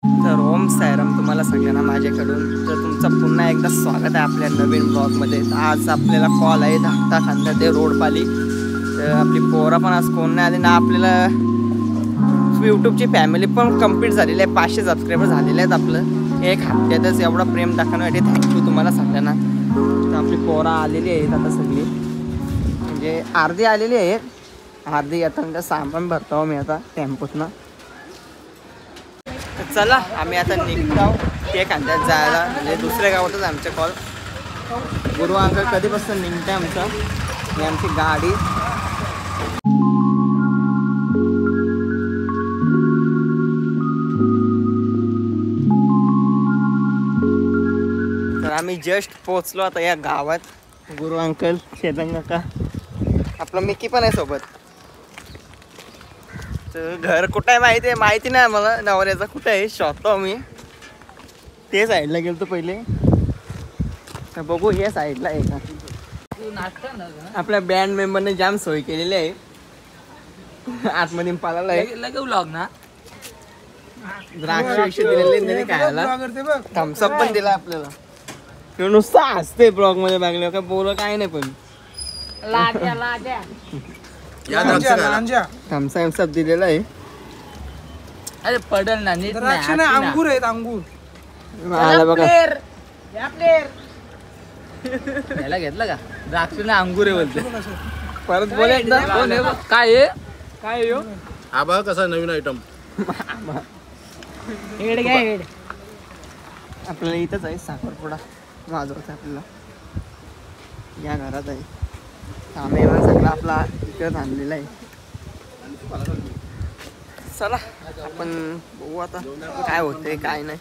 तर ओम सायराम तुम्हाला सगळ्यांना माझ्याकडून. तर तुमचं पुन्हा एकदा स्वागत आहे आपल्या नवीन ब्लॉगमध्ये. तर आज आपल्याला कॉल आहे धाकटा खांदा ते रोडपाली. तर आपली पोरा पण आज कोण नाही आली ना. आपल्याला यूट्यूबची फॅमिली पण कंप्लीट झालेली आहे. 500 सबस्क्रायबर झालेले आहेत. आपलं एक हप्त्यातच एवढा प्रेम दाखवण्यासाठी थँक्यू तुम्हाला सगळ्यांना. तर आपली पोरा आलेली आहेत आता सगळी, म्हणजे अर्धी आलेली आहेत, अर्धी आता सामान भरतो मी आता टेम्पोतनं. चला आम्ही आता निघतो ते खांद्यात जायला, म्हणजे दुसऱ्या गावातच आमचा कॉल. गुरु अंकल कधीपासून निघते आमचं, ही आमची गाडी. तर आम्ही जस्ट पोचलो आता या गावात. गुरु अंकल, चेतन काका, आपला मिकी पण आहे सोबत. तर घर कुठं आहे माहिती नाही मला नवऱ्याचा. कुठं आहे शोधतो मी. ते साईडला गेलो पहिले. तर बघू या साईडला आहे का. आपल्या बँड मेंबरने जाम सोय केलेली आहे. आतमध्ये पालाला आहे व्लॉग ना. द्राक्ष दिलेले खायला, थम्सअप पण दिला आपल्याला. नुसतं हसते ब्लॉग मध्ये बघल्यावर, काय बोल काय नाही. पण थम्सअप दिलेला आहे. अरे पडल ना नीट. अंगूर आहेत, अंगूर. आला बघा. याला घेतलं का द्राक्ष ना अंगूर आहे बोलते. परत बोल एकदा. काय आहे काय आबा कसा नवीन आयटम. आपल्याला इथंच आहे साखरपुडा वाजवत आपल्याला. या घरात आहे आम्ही सगळं आपला इकडे आणलेला आहे. चला आपण बघू आता काय होते काय नाही.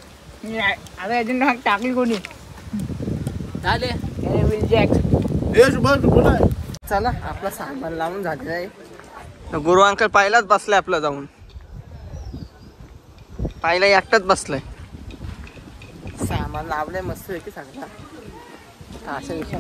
आता टाकली कोणी चालेल. चला आपला सामान लावून झालेला आहे. गुरु अंकल पहिलाच बसलाय आपलं जाऊन. पहिला एकटाच बसलाय. सामान लावलंय मस्त आहे की सगळं. अशा विषय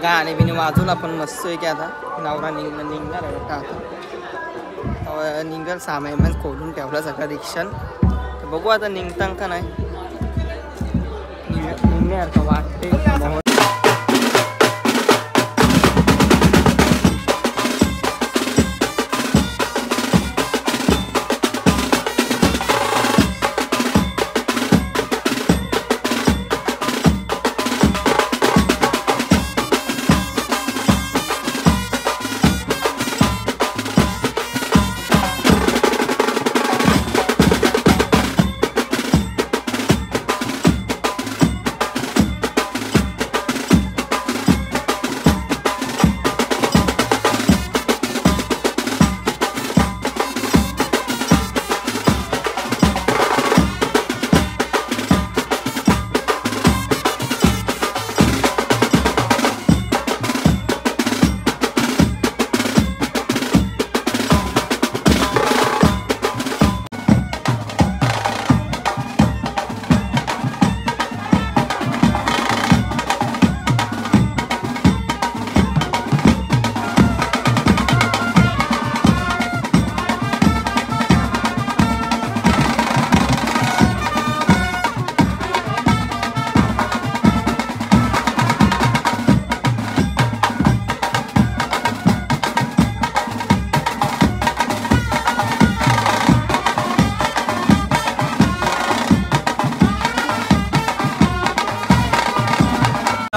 गाणे बिणे वाजवून आपण मस्त आहे की. आता नवरा निघणार आहे वाटतं. आता निघल सामान खोलून ठेवला सगळं रिक्षा. तर बघू आता निघतां का नाही. निघण्यासारखं वाटते.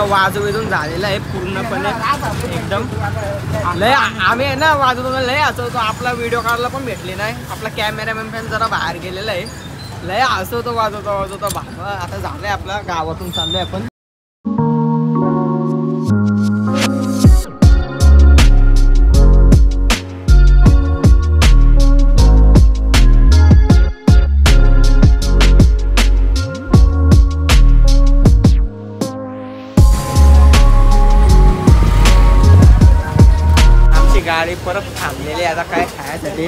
वाजून झालेला आहे पूर्णपणे एकदम लय आम्ही आहे ना वाजवतो लय हसवतो. आपला व्हिडिओ काढायला पण भेटली नाही. आपला कॅमेरामॅन पण जरा बाहेर गेलेला आहे. लय हसवतो वाजवतो बाबा. आता झालंय आपला गावातून चाललोय आपण. गाडी परत थांबलेली आता काय खायसाठी.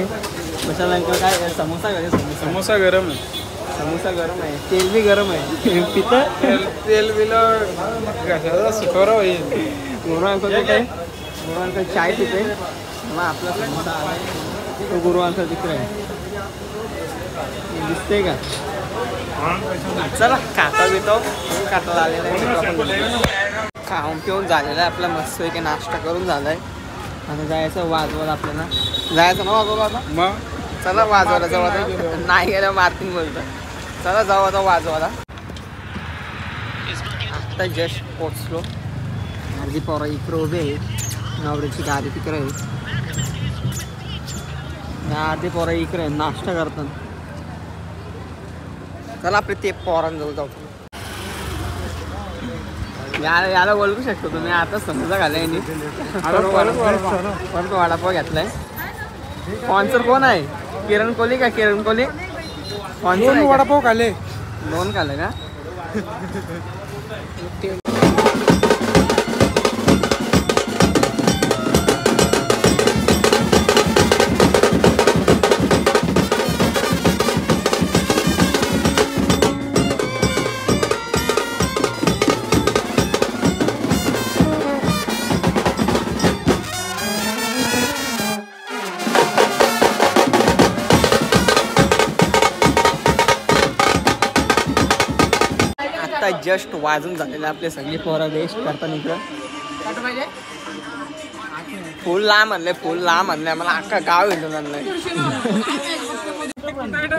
मसाला अंकल काय समोसा घरी समोसा गरम आहे. समोसा गरम आहे. तेल बी गरम आहे. पितं तेल बिलं सुखवरा होईल. गुरु अंकल काय गुरु अंकल चाय पिते. मग आपला समोसा आला तो गुरु अंकल तिकडे दिसते का. चला खाता बितो खाता आलेला आहे. खाऊन पिऊन झालेला आहे आपला मस्त की नाश्ता करून झालाय. आता जायचं वाजवायला आपल्याला. जायचं ना वाजवायला आता. मग चला वाजवायला जाऊ आता. नाही गेलं मार्किंग बोलतं. चला जाऊ आता वाजवायला. आता जस्ट पोचलो. अर्धी पोरं इकडं उभे आहे. नवऱ्याची गाडी तिकडे आहे. अर्धी पोरं इकडे आहे नाश्ता करतात. चला आपले ते पोरांजवळ जाऊ. याला ओळखू शकतो तुम्ही. आता समजा घालाय परत वडापाव घेतलाय. स्पॉन्सर कोण आहे. किरण कोहली का. किरण कोहली स्पॉन्सर वडापाव खाले. 2 खाल्ले का. जस्ट वाजून झालेलं आपले सगळे पोरं वेस्ट करतात इकडं. फुल लांब आणलंय. फुल लांब आणलंय. मला अख्खा गाव हिंडून आणलंय.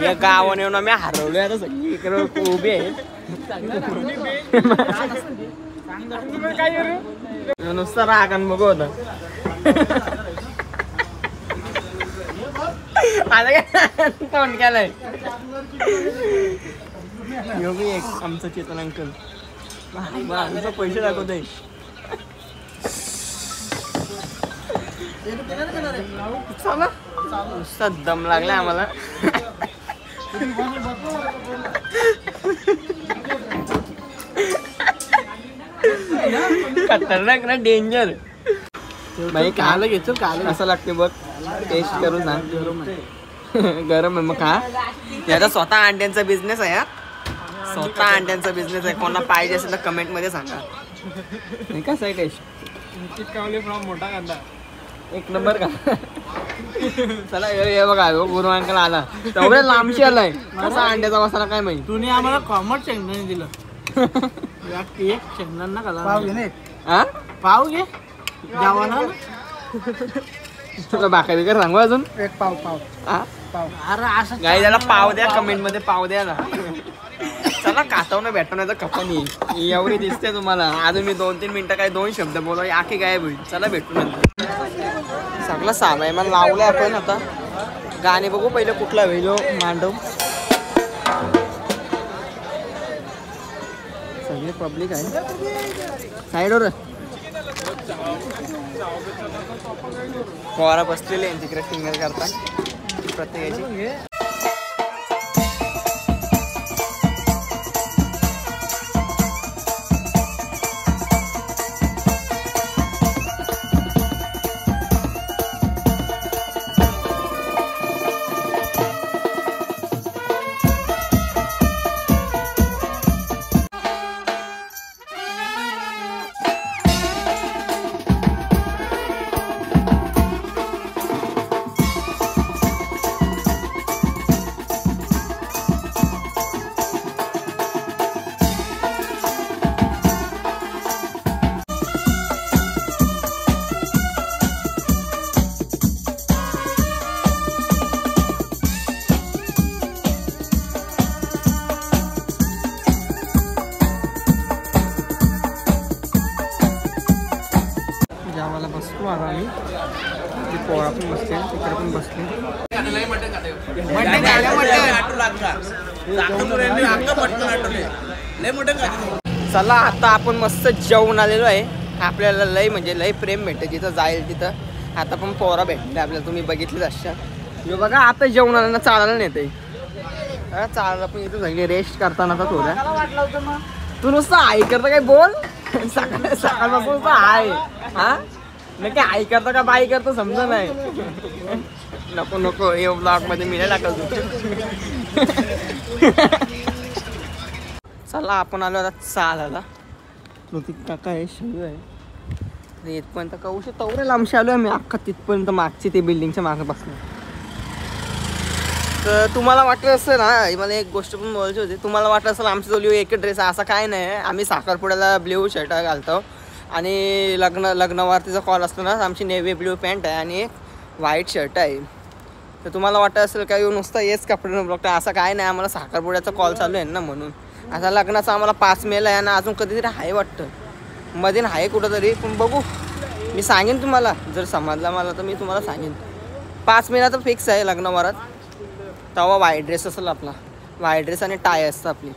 या गावाने येऊन आम्ही हरवलोय. आता सगळी इकडे उभी आहे. नुसतं रागण बघू होतं. आता काय तोंड केलंय. योगी एक आमचं चेतन अंकल आमचं पैसे दाखवतोय. चला नुसता दम लागलाय आम्हाला. खतरनाक ना. डेंजर भाई. काला घेतो काला असं लागते बघ. टेस्ट करून सांग. गरम आहे मग खा. याचा स्वतः अंड्यांचा बिझनेस आहे. स्वतः अंड्यांचा बिझनेस आहे. कोणाला पाहिजे असेल तर कमेंट मध्ये सांगा. कसा आहे टेस्ट. मोठा कांदा 1 नंबर का. चला हे बघा गुरु अंकल आला. तेवढ्या लांबशी आलाय. कसा अंड्याचा मसाला काय माहिती. तुम्ही आम्हाला कॉमर्स शेंगदाणे दिलं. एक शेंगदाणा खाला. पाव घे ना. हा पाव घे जेवायला. तुला बाका बिकर सांगू अजून. एक पाव पाव हा पाव. अरे असं गाई त्याला पाव द्या. कमेंट मध्ये पाव द्या ना. चला कातवणं भेटवण्याचं कपनी एवढी दिसते तुम्हाला. अजून मी 2-3 मिनिटं काय 2 शब्द बोलू आखी गायब होईल. चला भेटू नंतर. सगळं सामान लावलंय आपण. आता गाणे बघू पहिले कुठला व्हिडिओ मांडव. सगळे पब्लिक आहे साईडवर. पोरा बसलेले तिकडे सिंगल करता प्रत्येकाची. बसलो आता आम्ही. ती पोळा पण बसते तिकडे पण बसले. चला आता आपण मस्त जेवून आलेलो आहे. आपल्याला लय म्हणजे लय प्रेम भेटतं जिथं जाईल तिथं. आता पण पोरा भेटले आपल्याला, तुम्ही बघितलीच असाल. बघा आता जेवण आलं चालायला नेते चालायला पण इथं सगळी रेस्ट करताना आता थोड्या. तू नुसतं आई करता काय बोल. सकाळपासून आहे हा नक्की आई करता का बाई करता समजा नाही. नको नको हे ब्लॉग मध्ये मी नाही टाकत. चला आपण आलो आता चालायला. ऋतिक काका आहे शैव आहे इथपर्यंत कौश तेवढ्या लांबशी आलो आहे मी अख्खा तिथपर्यंत मागची ते बिल्डिंगच्या मागे बसलो. तर तुम्हाला वाटलं असेल ना मला एक गोष्ट पण बोलायची होती. तुम्हाला वाटलं असेल आमची जोली एक ड्रेस असा काय नाही. आम्ही साखरपुड्याला ब्ल्यू शर्ट घालतो आणि लग्नवारतीचा कॉल असतो ना आमची नेव्ही ब्ल्यू पॅन्ट आहे आणि एक व्हाईट शर्ट आहे. तर तुम्हाला वाटत असेल का येऊ नुसतं हेच कपडे बघता असं काय नाही. आम्हाला साखरपुड्याचा कॉल चालू आहे ना म्हणून. आता लग्नाचा आम्हाला 5 मेला आहे आणि अजून कधीतरी आहे वाटतं मध्ये आहे कुठंतरी पण बघू. मी सांगेन तुम्हाला जर समजला मला तर मी तुम्हाला सांगेन. 5 मेला तर फिक्स आहे लग्नवारात. तेव्हा व्हाईट ड्रेस असेल आपला. व्हाईट ड्रेस आणि टाय असतं आपली.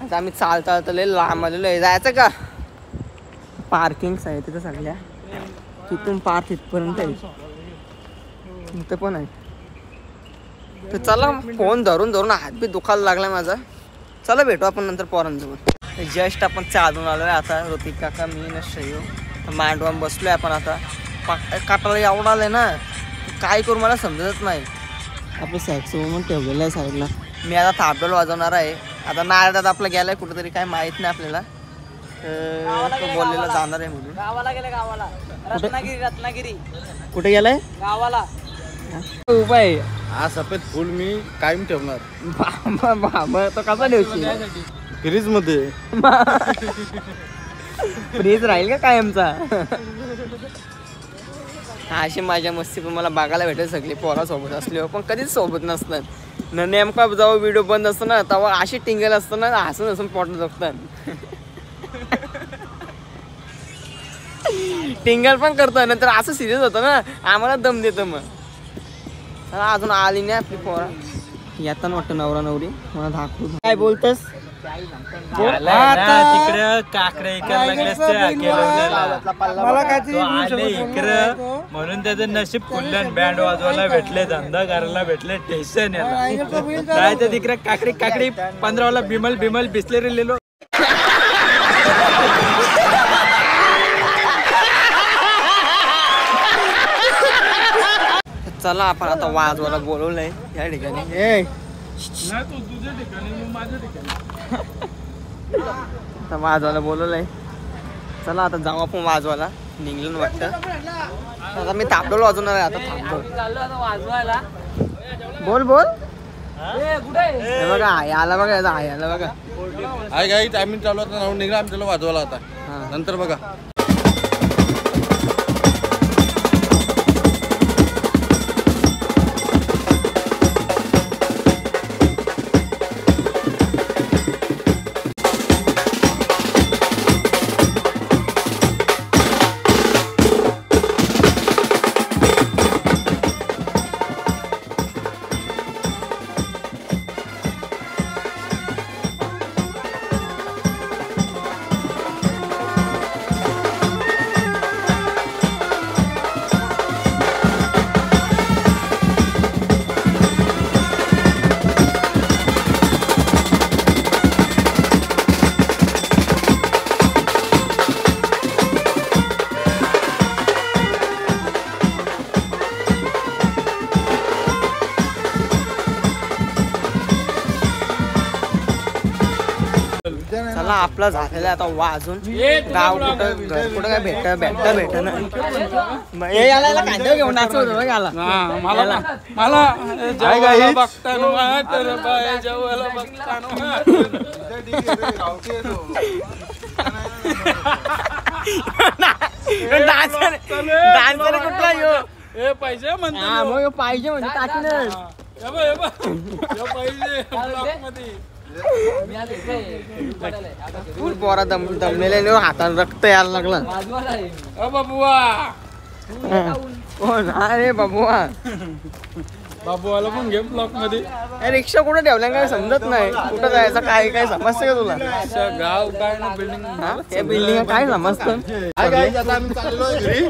आता आम्ही चालता लय लांब आलेलो आहे. जायचं का पार्किंग्स आहे तिथं सगळ्या. तिथून पार तिथपर्यंत आहे इथं पण आहे. तर चला फोन धरून हात बी दुखायला लागला माझा. चला भेटू आपण नंतर पोरांजवळ. जस्ट आपण चालून आलो आहे आता. ऋतिक काका मी न शैव मांडवान बसलो आहे आपण आता. काटाला एवढा आलं आहे ना काय करू मला समजतच नाही. आपलं सॅक्स म्हणून ठेवलेलं आहे साईडला. मी आता थापडोल वाजवणार आहे. आता नारदात आपलं गेलाय कुठेतरी काय माहीत नाही आपल्याला. तो बोललेला जाणार आहे म्हणून. गावाला गेले गावाला. रत्नागिरी कुठे गेलाय गावाला. उभा आहे हा सफेद फुल मी कायम ठेवणार. तो कसा ठेवशील फ्रीज मध्ये. फ्रीज राहील का कायमचा. अशी माझ्या मस्ती पण मला बघायला भेटेल सगळी पोरासोबत असल्यावर पण कधीच सोबत नसतात न. नेमका जेव्हा व्हिडिओ बंद असतो ना तेव्हा अशी टिंगल असतं ना हसून हसून पोटात जगतात. टिंगल पण करतो नंतर असं सिरियस होतं ना आम्हाला दम देतं. मग अजून आली नाही आपली पोरा. येताना वाटतं नवरा नवरी मला दाखवू. काय बोलतस तिकडं काकडे मला काय म्हणून त्याचं नशीब खुललं. बँड वाजवायला भेटले धंदा करायला भेटले टेन्शन काय तर तिकडे काकडी 15वाला बिमल बिस्लेरी लिहिलो. चला आपण आता वाजवायला बोलवलंय या ठिकाणी. आता वाजवायला बोलवलंय. चला आता जाऊ आपण वाजवायला. निघलं वाटतं आता मी तापडोल वाजवणार आहे. आता थांबतो वाजवायला. बोल बघा आला बघा आला बघा. हाय गाईज आम्ही चालू आता निघला आम्ही त्याला वाजवायला आता नंतर बघा. चला आपला झालेला आता वाजून. गाव कुठं घर कुठं काय भेट ना. याला कांदा घेऊन नाचत होतं बघ याला. मला डान्सर कुठला यो पाहिजे मग पाहिजे म्हणजे टाकीन. पाहिजे फुल पोरा दमलेल्या हाताला रक्त यायला लागलं. कोण अरे बाबुआ बाबूवाला पण घे ब्लॉक मध्ये. रिक्षा कुठे ठेवल्या काय समजत नाही. कुठं जायचं काय काय समजतं का तुला? गाव काय ना बिल्डिंग. हे बिल्डिंग काय समजतं? आता आम्ही चाललोय घरी.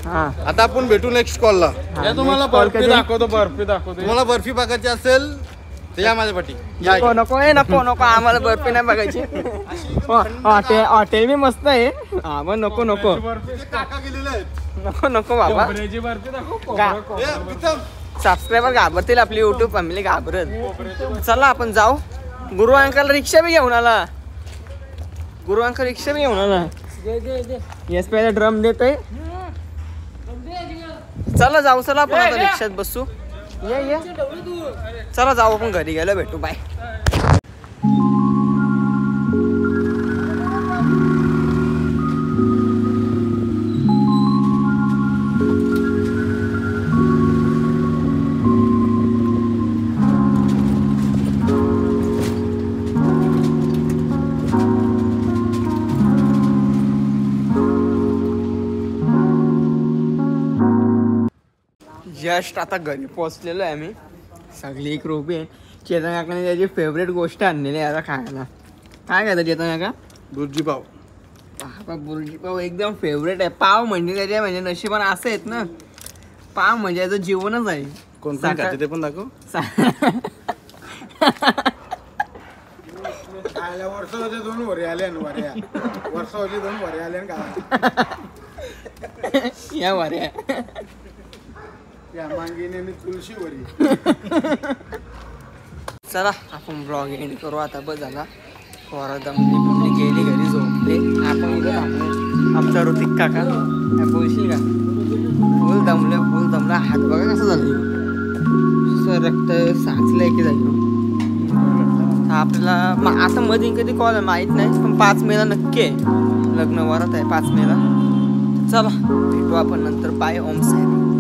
हा आता आपण भेटू नेक्स्ट कॉलला. तुम्हाला बर्फी दाखवतो. तुम्हाला बर्फी बघायची असेल तर या माझ्या पाठी. नको नको नको नको आम्हाला बर्फी नाही बघायची. हॉटेल बी मस्त आहे. हा मग नको नको काका गेलेले आहेत. नको नको बाबा. बर्फी दाखव. सबस्क्रायबर घाबरतील. आपली युट्यूब फॅमिली घाबरत. चला आपण जाऊ. गुरु अंकल रिक्षा बी घेऊन आला. गुरु अंकल रिक्षा बी घेऊन आला. येस पहिला ड्रम देतोय. चला जाऊ. चला आपण आता रिक्षात बसू. ये चला जाऊ आपण घरी गेलो भेटू. बाय. जस्ट आता घरी पोहोचलेलो आहे आम्ही. सगळी एक रोपी आहे. चेतन काकाने त्याची फेवरेट गोष्ट आणलेली आहे आता खायला. काय खायचं चेतन काका? बुर्जी पाव. बुर्जी पाव एकदम फेवरेट आहे. पाव म्हणजे त्याच्या म्हणजे नशिबान असं आहेत ना. पाव म्हणजे याचं जीवनच आहे. कोण कोण खाते ते पण दाखव. वर्षाचे 2 वरे आले वर्षाचे 2 वरे आले का या वाऱ्या या मांगीने आणि तुळशी वरी. चला आपण ब्लॉग एंड करू आता. बस झाला. पोरा दमली गेली घरी झोपले. आपण उद्या थांबलो. आमचा ऋतिक काका काय बोलशील का? फुल दमलं. हात बघा कसं झालं. रक्त साचलंय की जाईल. आपल्याला आता मध्ये कधी कॉल माहीत नाही पण 5 मेला नक्की आहे लग्न. वरात आहे 5 मेला. चला भेटू आपण नंतर. बाय. ओम साहेब.